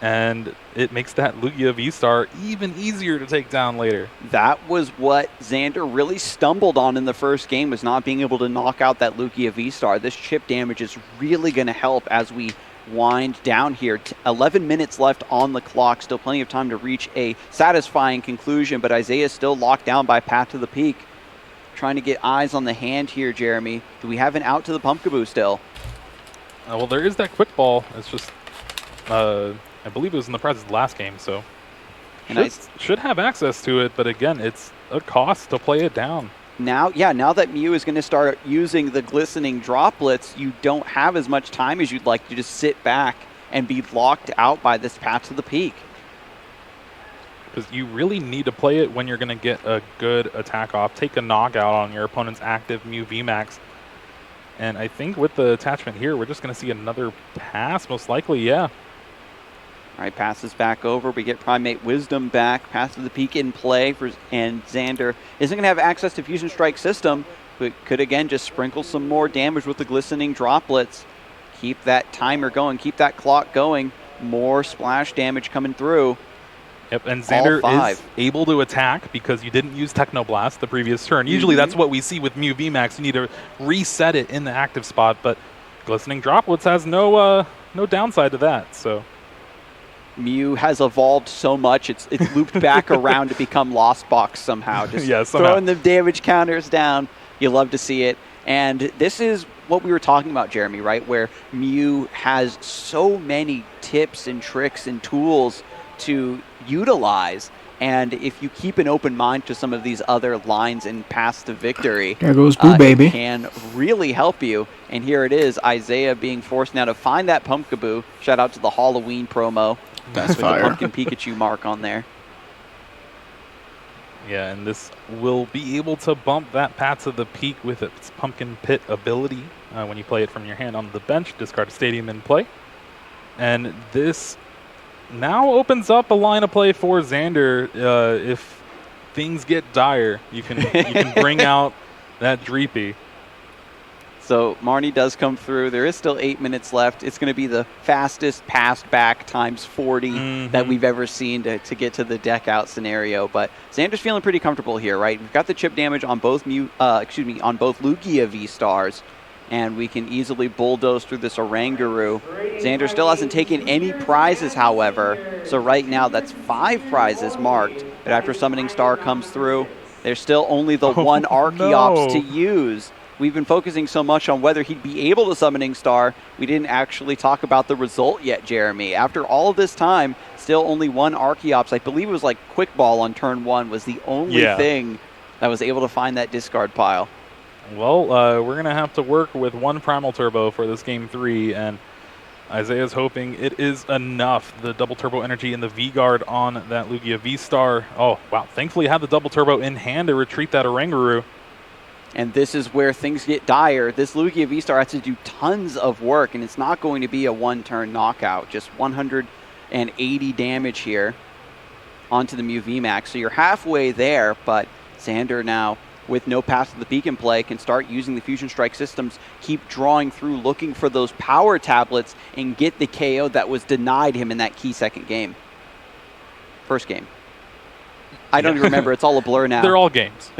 And it makes that Lugia V-Star even easier to take down later. That was what Xander really stumbled on in the first game, was not being able to knock out that Lugia V-Star. This chip damage is really going to help as we wind down here. 11 minutes left on the clock. Still plenty of time to reach a satisfying conclusion, but Isaigh is still locked down by Path to the Peak. trying to get eyes on the hand here, Jeremy. Do we have an out to the Pumpkaboo still? Well, there is that quick ball. It's just, I believe it was in the prizes last game, so should have access to it. But again, it's a cost to play it down. Now that Mew is going to start using the glistening droplets, you don't have as much time as you'd like to just sit back and be locked out by this path to the peak. Because you really need to play it when you're going to get a good attack off. Take a knockout on your opponent's active Mew VMAX. And I think with the attachment here, we're just going to see another pass, most likely, yeah. All right, passes back over. We get Primate Wisdom back. Pass to the peak in play, and Xander isn't going to have access to Fusion Strike system, but could again just sprinkle some more damage with the glistening droplets. Keep that timer going, keep that clock going. More splash damage coming through. Yep, and Xander is able to attack because you didn't use Technoblast the previous turn. Usually that's what we see with Mew VMAX. You need to reset it in the active spot, but Glistening Droplets has no downside to that. So Mew has evolved so much, it's looped back around to become Lost Box somehow. Just throwing the damage counters down. You love to see it. And this is what we were talking about, Jeremy, right? Where Mew has so many tips and tricks and tools to utilize, and if you keep an open mind to some of these other lines and paths to victory, there goes Boo Baby. It can really help you. And here it is, Isaigh being forced now to find that Pumpkaboo. Shout out to the Halloween promo. That's with fire. The Pumpkin Pikachu mark on there. Yeah, and this will be able to bump that path to the peak with its Pumpkin Pit ability when you play it from your hand on the bench. Discard a Stadium in play. And this now opens up a line of play for Xander. If things get dire, you can bring out that Dreepy. So Marnie does come through. There is still 8 minutes left. It's going to be the fastest passed back times 40 that we've ever seen to get to the deck out scenario. But Xander's feeling pretty comfortable here, right? We've got the chip damage on both on both Lugia V-Stars, and we can easily bulldoze through this Oranguru. Xander still hasn't taken any prizes, however. So right now that's 5 prizes marked. But after Summoning Star comes through, there's still only the one Archeops to use. We've been focusing so much on whether he'd be able to Summoning Star, we didn't actually talk about the result yet, Jeremy. After all of this time, still only one Archeops. I believe it was like Quick Ball on turn 1 was the only thing that was able to find that discard pile. Well, we're going to have to work with one Primal Turbo for this Game 3, and Isaiah's hoping it is enough. The double turbo energy and the V-Guard on that Lugia V-Star. Oh, wow. Thankfully, had the double turbo in hand to retreat that Oranguru. And this is where things get dire. This Lugia V-Star has to do tons of work, and it's not going to be a one-turn knockout. Just 180 damage here onto the Mew VMAX. So you're halfway there, but Xander now, with no path to the peak in play, can start using the Fusion Strike systems, keep drawing through, looking for those power tablets, and get the KO that was denied him in that key second game. First game. I don't even remember. It's all a blur now. They're all games,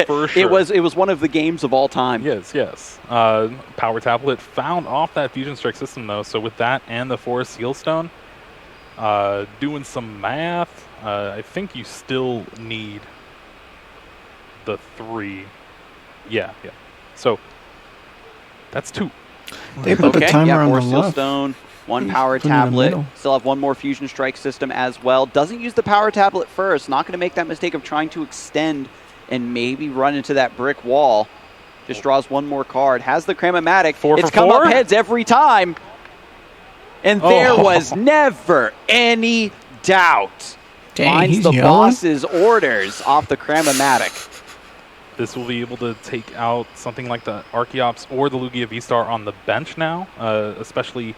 for sure. It was one of the games of all time. Yes. Power Tablet found off that Fusion Strike system, though. So with that and the Forest Seal Stone, doing some math, I think you still need the 3. Yeah. So that's 2. They put the timer on the Forest Seal left. Stone. One power tablet. Still have one more Fusion Strike system as well. Doesn't use the power tablet first. Not going to make that mistake of trying to extend and maybe run into that brick wall. Just draws one more card. Has the Cram-O-Matic. It's come up heads every time. And there was never any doubt. Dang, Finds the boss's orders off the Cram-O-Matic. This will be able to take out something like the Archeops or the Lugia V-Star on the bench now, especially.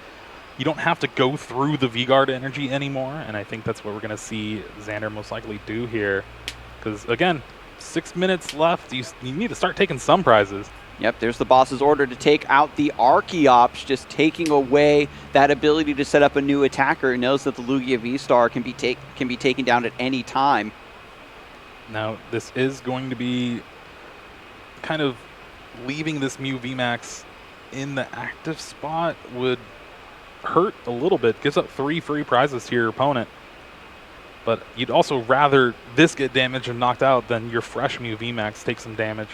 You don't have to go through the V-Guard energy anymore, and I think that's what we're going to see Xander most likely do here. Because, again, 6 minutes left. You need to start taking some prizes. Yep, there's the boss's order to take out the Archeops, just taking away that ability to set up a new attacker. He knows that the Lugia V-Star can be taken down at any time. Now, this is going to be kind of leaving this Mew VMAX in the active spot would hurt a little bit. Gives up 3 free prizes to your opponent, but you'd also rather this get damaged and knocked out than your fresh Mew VMAX take some damage.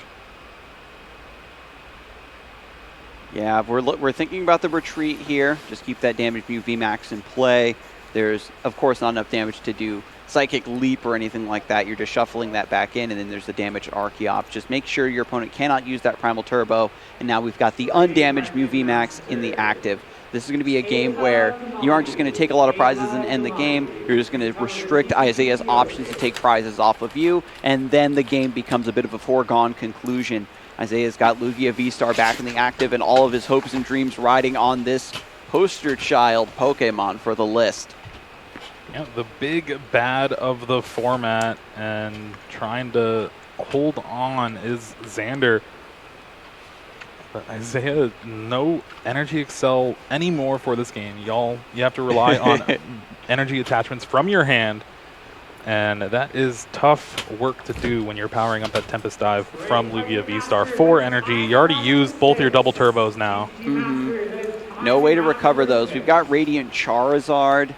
Yeah, we're thinking about the retreat here. Just keep that damage Mew VMAX in play. There's, of course, not enough damage to do Psychic Leap or anything like that. You're just shuffling that back in, and then there's the damaged Archeops. Just make sure your opponent cannot use that Primal Turbo, and now we've got the undamaged Mew VMAX in the active. This is going to be a game where you aren't just going to take a lot of prizes and end the game. You're just going to restrict Isaigh's options to take prizes off of you, and then the game becomes a bit of a foregone conclusion. Isaigh's got Lugia V-Star back in the active, and all of his hopes and dreams riding on this poster child Pokemon for the list. Yeah, the big bad of the format and trying to hold on is Xander. But Isaigh, no Energy Excel anymore for this game. You have to rely on energy attachments from your hand. And that is tough work to do when you're powering up that Tempest Dive from Lugia V-Star. 4 energy. You already used both your double turbos now. No way to recover those. We've got Radiant Charizard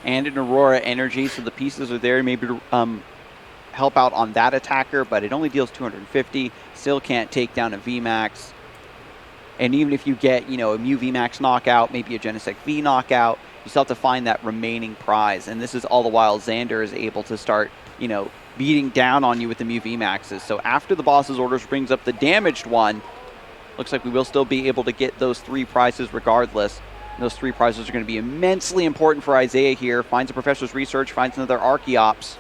and an Aurora Energy, so the pieces are there maybe to help out on that attacker, but it only deals 250. Still can't take down a VMAX. And even if you get, a Mew VMAX knockout, maybe a Genesect V knockout, you still have to find that remaining prize. And this is all the while Xander is able to start, beating down on you with the Mew VMAXs. So after the boss's orders brings up the damaged one, looks like we will still be able to get those 3 prizes regardless. And those 3 prizes are going to be immensely important for Isaigh here. Finds a Professor's Research, finds another Archeops.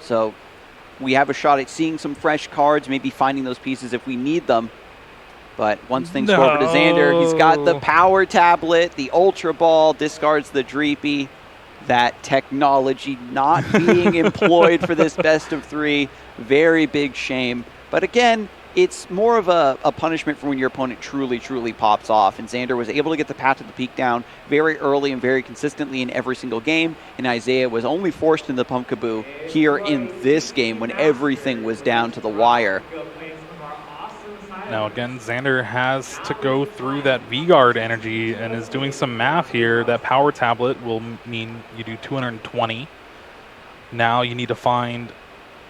So we have a shot at seeing some fresh cards, maybe finding those pieces if we need them. But once things go over to Xander, he's got the Power Tablet, the Ultra Ball, discards the Dreepy. That technology not being employed for this best of 3, very big shame. But again, it's more of a punishment for when your opponent truly, truly pops off. And Xander was able to get the Path to the Peak down very early and very consistently in every single game. And Isaigh was only forced in the Pumpkaboo here in this game when everything was down to the wire. Now again, Xander has to go through that V-Guard energy and is doing some math here. That Power Tablet will mean you do 220. Now you need to find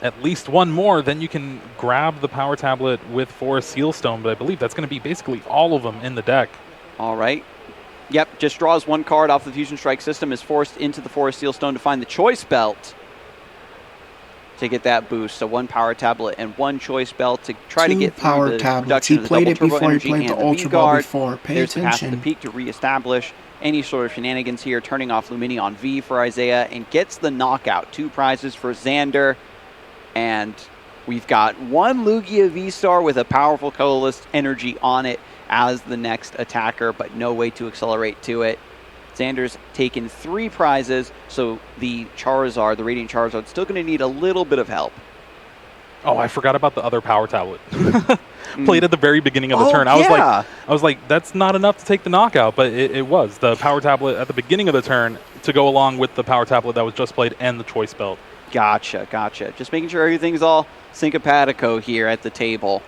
at least 1 more, then you can grab the Power Tablet with Forest Seal Stone, but I believe that's going to be basically all of them in the deck. All right. Yep, just draws 1 card off the Fusion Strike system, is forced into the Forest Seal Stone to find the Choice Belt to get that boost. So 1 Power Tablet and 1 Choice Belt to try to get power through the tablets. reduction He of the played double it turbo before he energy played and the Ultra Ball V-Guard. before. Pay There's Path to the attention. Peak to reestablish any sort of shenanigans here, turning off Lumini on V for Isaigh, and gets the knockout. 2 prizes for Xander. And we've got 1 Lugia V-Star with a powerful Colorless energy on it as the next attacker, but no way to accelerate to it. Xander's taken 3 prizes, so the Charizard, the Radiant Charizard, still going to need a little bit of help. Oh, I forgot about the other Power Tablet. Played at the very beginning of the turn. Yeah. I was like, that's not enough to take the knockout, but it was. The Power Tablet at the beginning of the turn to go along with the Power Tablet that was just played and the Choice Belt. Gotcha. Just making sure everything's all syncopatico here at the table.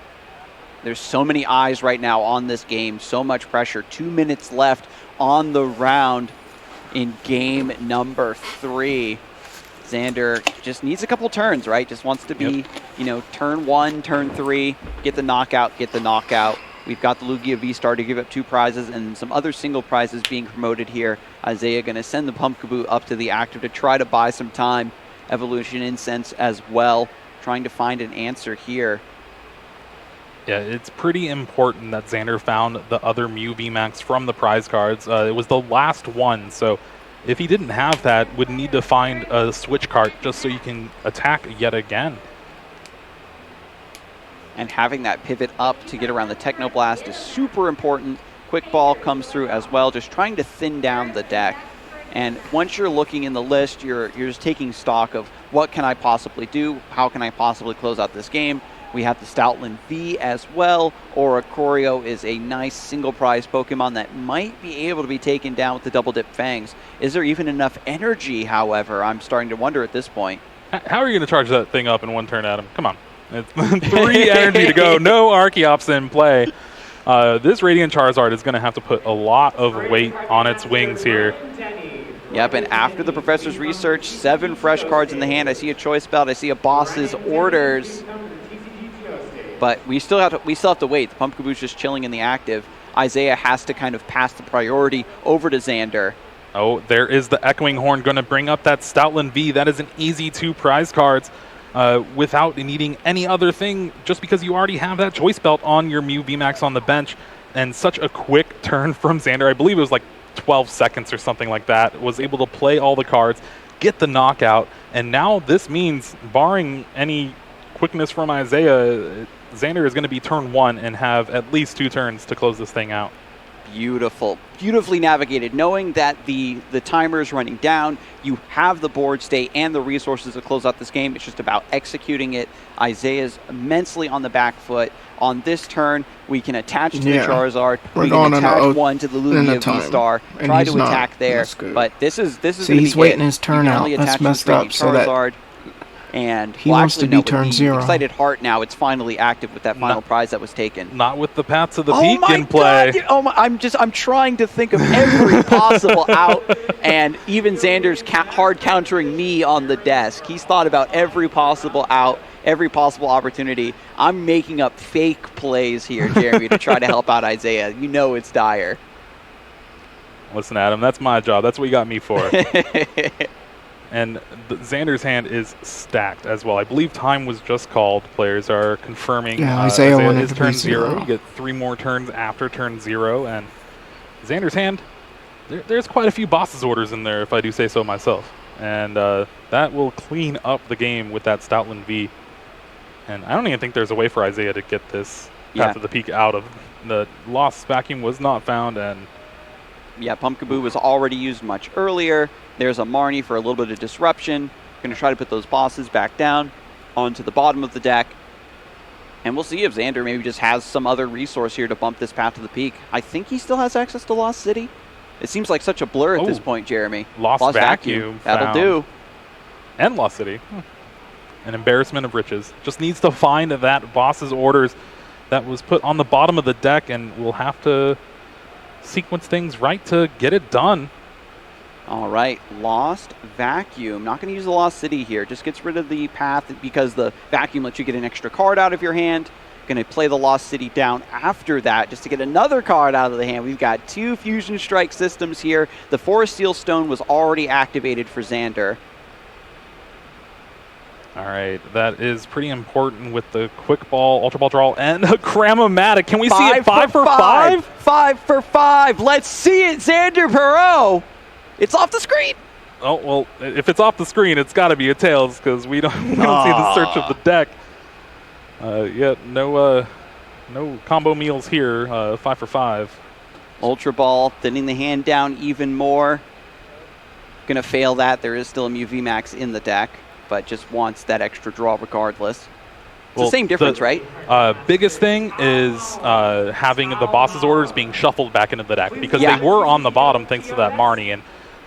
There's so many eyes right now on this game, so much pressure. 2 minutes left on the round in game number 3. Xander just needs a couple turns, right? Just wants to be, turn 1, turn 3, get the knockout. We've got the Lugia V-Star to give up 2 prizes and some other single prizes being promoted here. Isaigh going to send the Pumpkaboo up to the active to try to buy some time. Evolution Incense as well, trying to find an answer here. Yeah, it's pretty important that Xander found the other Mew VMAX from the prize cards. It was the last one, so if he didn't have that, would need to find a switch card just so you can attack yet again. And having that pivot up to get around the Technoblast is super important. Quick Ball comes through as well, just trying to thin down the deck. And once you're looking in the list, you're just taking stock of what can I possibly do? How can I possibly close out this game? We have the Stoutland V as well. Oricorio is a nice single prize Pokemon that might be able to be taken down with the Double Dip Fangs. Is there even enough energy, however? I'm starting to wonder at this point. How are you going to charge that thing up in 1 turn, Adam? Come on. It's 3 energy to go. No Archeops in play. This Radiant Charizard is going to have to put a lot of weight on its wings here. Yep, and after the Professor's Research, 7 fresh cards in the hand. I see a Choice Belt. I see a Boss's Orders. but we still have to wait. The Pumpkaboo's just chilling in the active. Isaigh has to kind of pass the priority over to Xander. Oh, there is the Echoing Horn going to bring up that Stoutland V. That is an easy 2 prize cards without needing any other thing, just because you already have that choice belt on your Mew VMAX on the bench. And such a quick turn from Xander. I believe it was like 12 seconds or something like that. Was able to play all the cards, get the knockout, and now this means, barring any quickness from Isaigh, Xander is going to be turn 1 and have at least 2 turns to close this thing out. Beautiful. Beautifully navigated. Knowing that the timer is running down, you have the board state and the resources to close out this game. It's just about executing it. Isaigh is immensely on the back foot. On this turn, we can attach to the Charizard. We can attach one to the Lugia V-Star. Try to attack there. But this is See, he's waiting his turn out. That's messed up. So that and he wants to be turn 0. Excited Heart now, it's finally active with that final prize that was taken. Not with the Path to the Peak in play. God. Oh my! I'm trying to think of every possible out, and even Xander's hard countering me on the desk. He's thought about every possible out, every possible opportunity. I'm making up fake plays here, Jeremy, to try to help out Isaigh. You know it's dire. Listen, Adam, that's my job. That's what you got me for. And Xander's hand is stacked as well. I believe time was just called. Players are confirming Isaigh is turn 0. You get 3 more turns after turn 0. And Xander's hand, there's quite a few boss's orders in there, if I do say so myself. And that will clean up the game with that Stoutland V. And I don't even think there's a way for Isaigh to get this Path to the Peak out of. The lost vacuum was not found, and yeah, Pumpkaboo was already used much earlier. There's a Marnie for a little bit of disruption. Going to try to put those bosses back down onto the bottom of the deck. And we'll see if Xander maybe just has some other resource here to bump this Path to the Peak. I think he still has access to Lost City. It seems like such a blur at this point, Jeremy. Lost Vacuum. That'll do. And Lost City. An embarrassment of riches. Just needs to find that boss's orders that was put on the bottom of the deck, and we'll have to sequence things right to get it done. All right, Lost Vacuum. Not going to use the Lost City here. Just gets rid of the Path because the Vacuum lets you get an extra card out of your hand. Going to play the Lost City down after that just to get another card out of the hand. We've got 2 Fusion Strike systems here. The Forest Seal Stone was already activated for Xander. All right, that is pretty important with the Quick Ball, Ultra Ball Draw, and a Cram-O-Matic. Can we see it 5 for 5? 5 for 5. Let's see it, Xander Perot. It's off the screen. Oh, well, if it's off the screen, it's got to be a Tails because we don't see the search of the deck. Yeah, no combo meals here. 5 for 5. Ultra Ball thinning the hand down even more. Going to fail that. There is still a Mew VMAX in the deck, but just wants that extra draw regardless. It's the same difference, right? Biggest thing is having the boss's orders being shuffled back into the deck because they were on the bottom thanks to that Marnie. And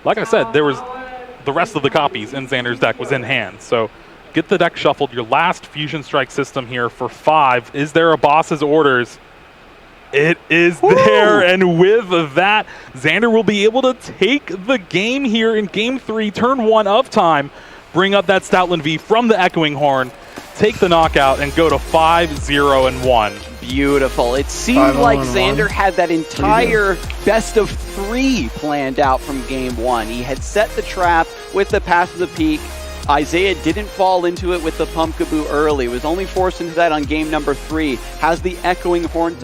like I said, there was the rest of the copies in Xander's deck was in hand. So get the deck shuffled. Your last Fusion Strike system here for 5. Is there a boss's orders? It is there, and with that, Xander will be able to take the game here in Game 3, Turn 1 of time. Bring up that Stoutland V from the Echoing Horn, take the knockout, and go to 5-0-1. Beautiful. It seemed like Xander had that entire best of 3 planned out from Game 1. He had set the trap with the Path to the Peak. Isaigh didn't fall into it with the Pumpkaboo early. Was only forced into that on game number 3. Has the Echoing Horn.